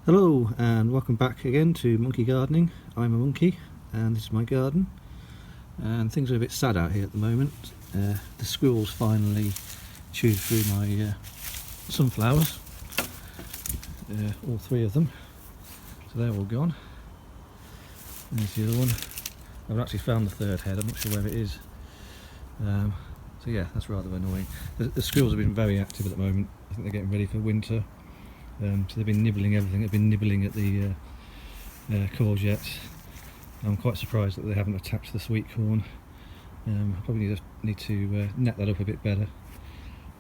Hello and welcome back again to Monkey Gardening. I'm a monkey and this is my garden, and things are a bit sad out here at the moment. The squirrels finally chewed through my sunflowers, all three of them, so they're all gone. There's the other one. I've actually found the third head, I'm not sure where it is. So yeah, that's rather annoying. The squirrels have been very active at the moment. I think they're getting ready for winter. So they've been nibbling everything. They've been nibbling at the courgettes. I'm quite surprised that they haven't attacked the sweet corn. I probably need to net that up a bit better.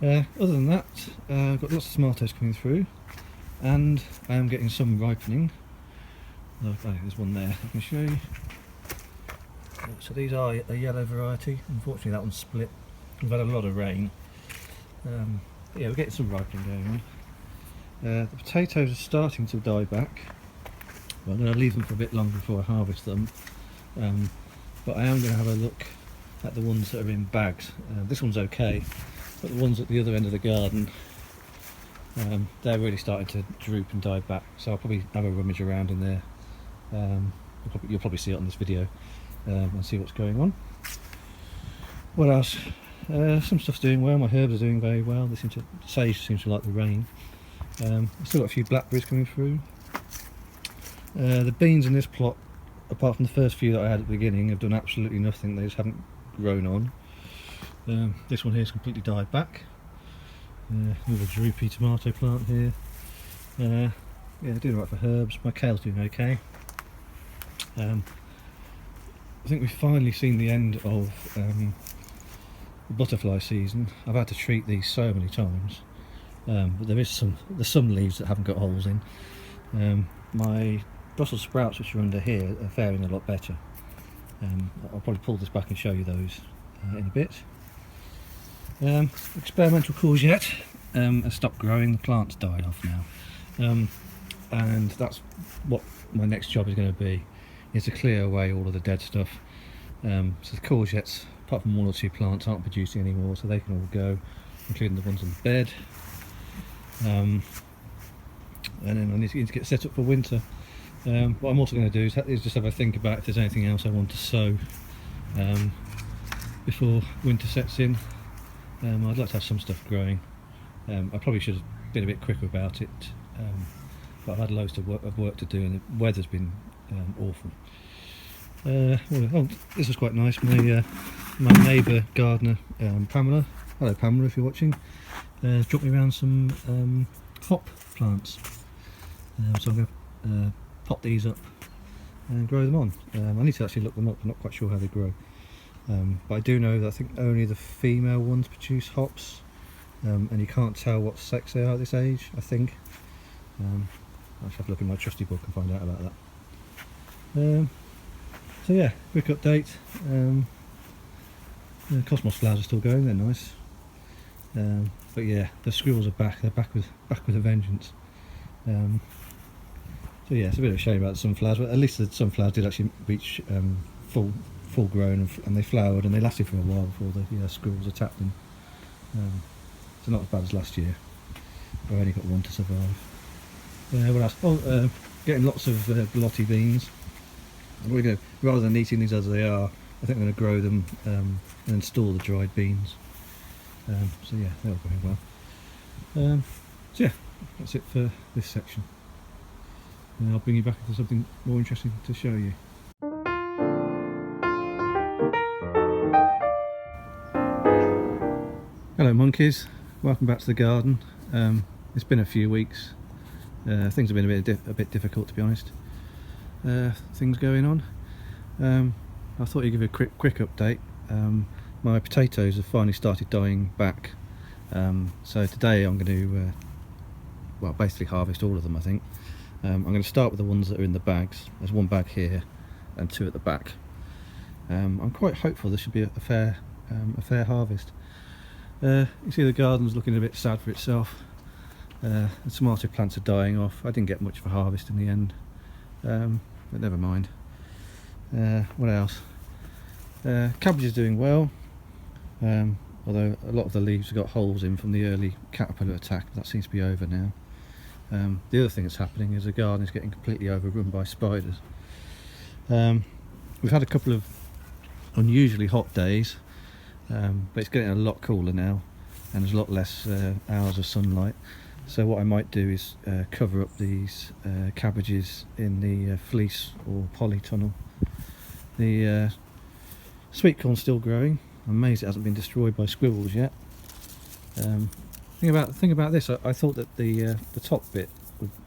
Other than that, I've got lots of tomatoes coming through, and I am getting some ripening. Oh, there's one there I can show you. So these are a yellow variety. Unfortunately that one's split. We've had a lot of rain. Yeah, we're getting some ripening going on. The potatoes are starting to die back. Well, I'm going to leave them for a bit longer before I harvest them, but I am going to have a look at the ones that are in bags. This one's okay, but the ones at the other end of the garden, they're really starting to droop and die back, so I'll probably have a rummage around in there. You'll probably see it on this video and see what's going on. What else? Some stuff's doing well. My herbs are doing very well. Sage seems to like the rain. I've still got a few blackberries coming through. The beans in this plot, apart from the first few that I had at the beginning, have done absolutely nothing. They just haven't grown on. This one here is completely died back. Another droopy tomato plant here. Yeah, doing alright for herbs. My kale's doing okay. I think we've finally seen the end of the butterfly season. I've had to treat these so many times. But there's some leaves that haven't got holes in. My Brussels sprouts, which are under here, are faring a lot better. I'll probably pull this back and show you those in a bit. Experimental courgette has stopped growing. The plant's died off now, and that's what my next job is going to be, is to clear away all of the dead stuff. So the courgettes, apart from one or two plants, aren't producing anymore, so they can all go, including the ones on the bed. And then I need to get set up for winter. What I'm also going to do is just have a think about if there's anything else I want to sow before winter sets in. I'd like to have some stuff growing. I probably should have been a bit quicker about it, but I've had loads of work to do, and the weather's been awful. Oh, this was quite nice. My neighbour gardener, Pamela, hello Pamela if you're watching, dropped me around some hop plants. So I'm going to pot these up and grow them on. I need to actually look them up. I'm not quite sure how they grow, but I do know that I think only the female ones produce hops, and you can't tell what sex they are at this age, I think. I'll have to look in my trusty book and find out about that. So yeah, quick update. The cosmos flowers are still going, they're nice. But yeah, the squirrels are back. They're back with a vengeance. So yeah, it's a bit of a shame about the sunflowers, but at least the sunflowers did actually reach full grown, and they flowered, and they lasted for a while before the squirrels attacked them. So not as bad as last year. I only got one to survive. What else? Oh, getting lots of gallotti beans. We're going to, rather than eating these as they are, I think I'm going to grow them and then store the dried beans. So yeah, they're all going well. So yeah, that's it for this section. And I'll bring you back to something more interesting to show you. Hello monkeys, welcome back to the garden. It's been a few weeks. Things have been a bit difficult, to be honest. Things going on. I thought I'd give you a quick update. My potatoes have finally started dying back, so today I'm going to basically harvest all of them, I think. I'm going to start with the ones that are in the bags. There's one bag here and two at the back. I'm quite hopeful this should be a fair harvest. You see the garden's looking a bit sad for itself. The tomato plants are dying off. I didn't get much of a harvest in the end, but never mind. What else? Cabbage is doing well, although a lot of the leaves have got holes in from the early caterpillar attack. That seems to be over now. The other thing that's happening is the garden is getting completely overrun by spiders. We've had a couple of unusually hot days, but it's getting a lot cooler now and there's a lot less hours of sunlight. So what I might do is cover up these cabbages in the fleece or polytunnel. The sweet corn's still growing. I'm amazed it hasn't been destroyed by squirrels yet. Thing about this, I thought that the top bit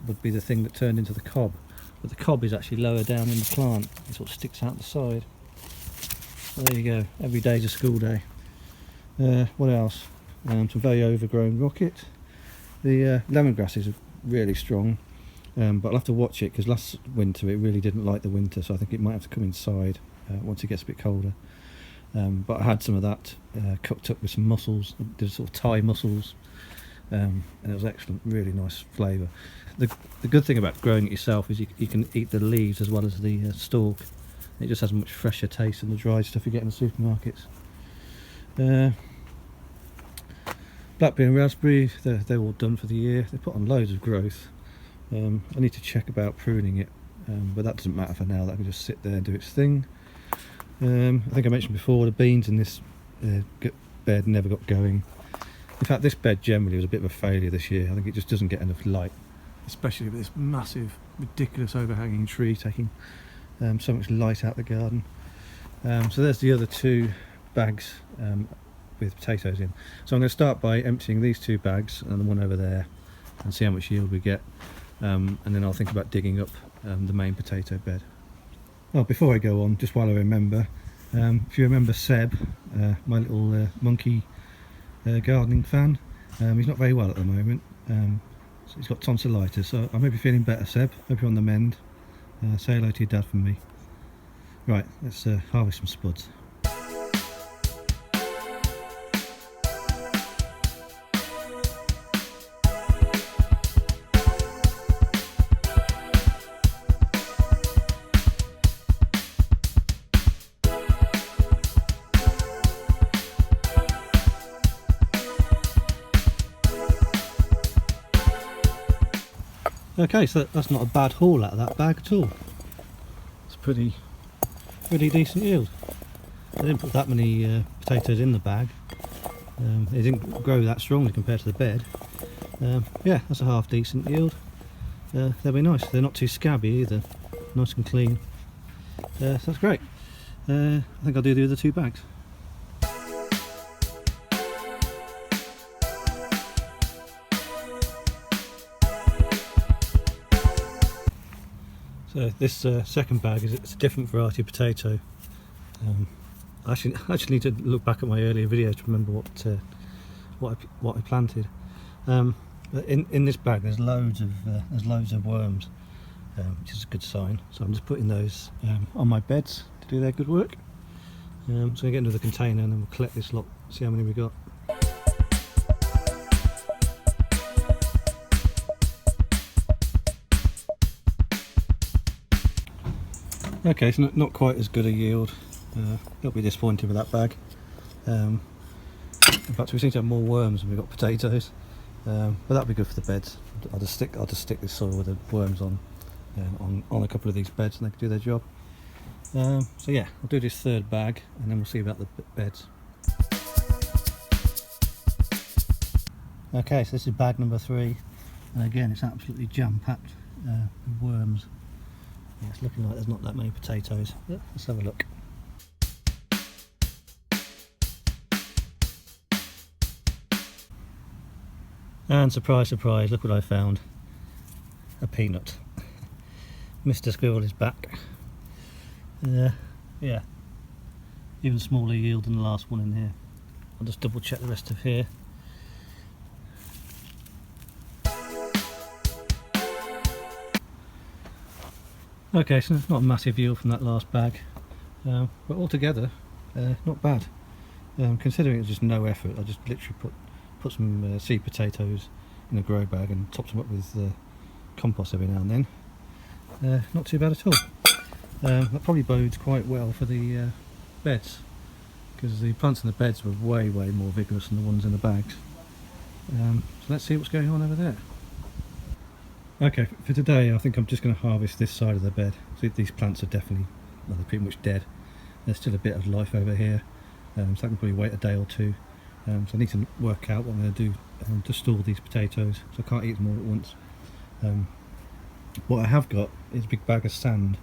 would be the thing that turned into the cob, but the cob is actually lower down in the plant. It sort of sticks out the side. So there you go. Every day's a school day. What else? Some very overgrown rocket. The lemongrasses are really strong, but I'll have to watch it because last winter it really didn't like the winter, so I think it might have to come inside once it gets a bit colder. But I had some of that cooked up with some mussels. I did sort of Thai mussels, and it was excellent, really nice flavour. The good thing about growing it yourself is you can eat the leaves as well as the stalk. It just has a much fresher taste than the dried stuff you get in the supermarkets. Blackberry and raspberry, they're all done for the year. They put on loads of growth. I need to check about pruning it, but that doesn't matter for now. That can just sit there and do its thing. I think I mentioned before, the beans in this bed never got going. In fact, this bed generally was a bit of a failure this year. I think it just doesn't get enough light, especially with this massive, ridiculous overhanging tree taking so much light out the garden. So there's the other two bags with potatoes in. So I'm going to start by emptying these two bags and the one over there and see how much yield we get, and then I'll think about digging up the main potato bed. Oh, before I go on, just while I remember, if you remember Seb, my little monkey gardening fan, he's not very well at the moment. So he's got tonsillitis, so I may be feeling better, Seb. Hope you're on the mend. Say hello to your dad from me. Right, let's harvest some spuds. Okay, so that's not a bad haul out of that bag at all. It's pretty decent yield. I didn't put that many potatoes in the bag. They didn't grow that strongly compared to the bed. Yeah, that's a half decent yield. They'll be nice. They're not too scabby either. Nice and clean. So that's great. I think I'll do the other two bags. So this second bag it's a different variety of potato. I actually need to look back at my earlier videos to remember what I planted. But in this bag there's loads of worms, which is a good sign. So I'm just putting those on my beds to do their good work. So I'm going to get into the container and then we'll collect this lot, see how many we got. Okay, so not quite as good a yield. It'll be disappointing with that bag. In fact, we seem to have more worms than we've got potatoes, but that'll be good for the beds. I'll just stick this soil with the worms on a couple of these beds, and they can do their job. So yeah, I'll do this third bag, and then we'll see about the beds. Okay, so this is bag number 3, and again, it's absolutely jam-packed with worms. Yeah, it's looking like there's not that many potatoes. Let's have a look. And surprise, surprise, look what I found. A peanut. Mr. Squirrel is back. Yeah, even smaller yield than the last one in here. I'll just double check the rest of here. Okay, so not a massive yield from that last bag, but altogether, not bad. Considering it was just no effort, I just literally put some seed potatoes in a grow bag and topped them up with compost every now and then. Not too bad at all. That probably bodes quite well for the beds, because the plants in the beds were way more vigorous than the ones in the bags. So let's see what's going on over there. Okay, for today I think I'm just going to harvest this side of the bed. So these plants are definitely, well, they're pretty much dead. There's still a bit of life over here, so I can probably wait a day or two. So I need to work out what I'm going to do to store these potatoes, so I can't eat them all at once. What I have got is a big bag of sand,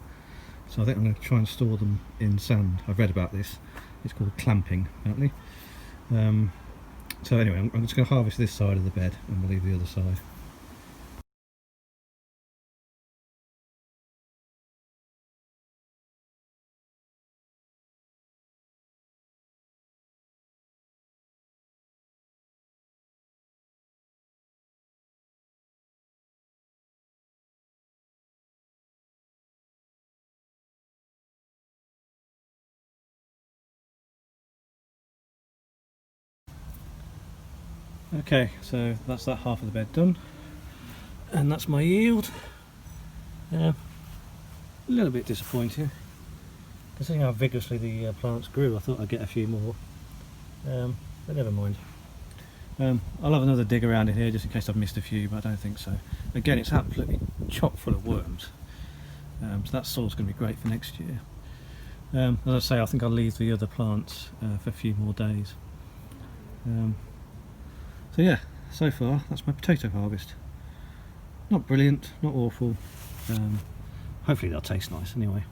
so I think I'm going to try and store them in sand. I've read about this, it's called clamping apparently. So anyway, I'm just going to harvest this side of the bed and we'll leave the other side. Okay, so that's that half of the bed done, and that's my yield. A little bit disappointing, considering how vigorously the plants grew. I thought I'd get a few more, but never mind. I'll have another dig around in here just in case I've missed a few, but I don't think so. Again, it's absolutely chock full of worms, so that soil's going to be great for next year. As I say, I think I'll leave the other plants for a few more days. So yeah, so far that's my potato harvest. Not brilliant, not awful. Hopefully they'll taste nice anyway.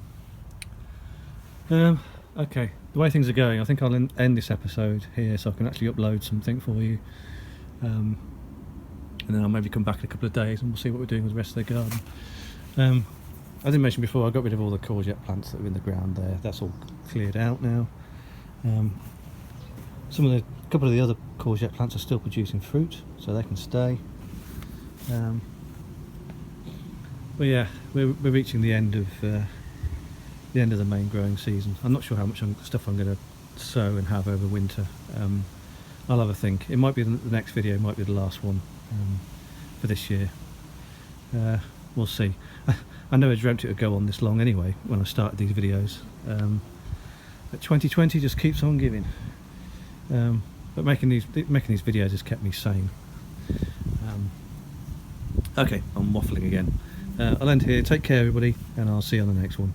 Okay, the way things are going, I think I'll end this episode here so I can actually upload something for you. And then I'll maybe come back in a couple of days and we'll see what we're doing with the rest of the garden. I didn't mention before, I got rid of all the courgette plants that were in the ground there. That's all cleared out now. A couple of the other courgette plants are still producing fruit, so they can stay. But yeah, we're reaching the end of the main growing season. I'm not sure how much stuff I'm going to sow and have over winter. I'll have a think. It might be the next video, it might be the last one for this year. We'll see. I never dreamt it would go on this long anyway when I started these videos. But 2020 just keeps on giving. But making these videos has kept me sane. Okay, I'm waffling again. I'll end here. Take care, everybody, and I'll see you on the next one.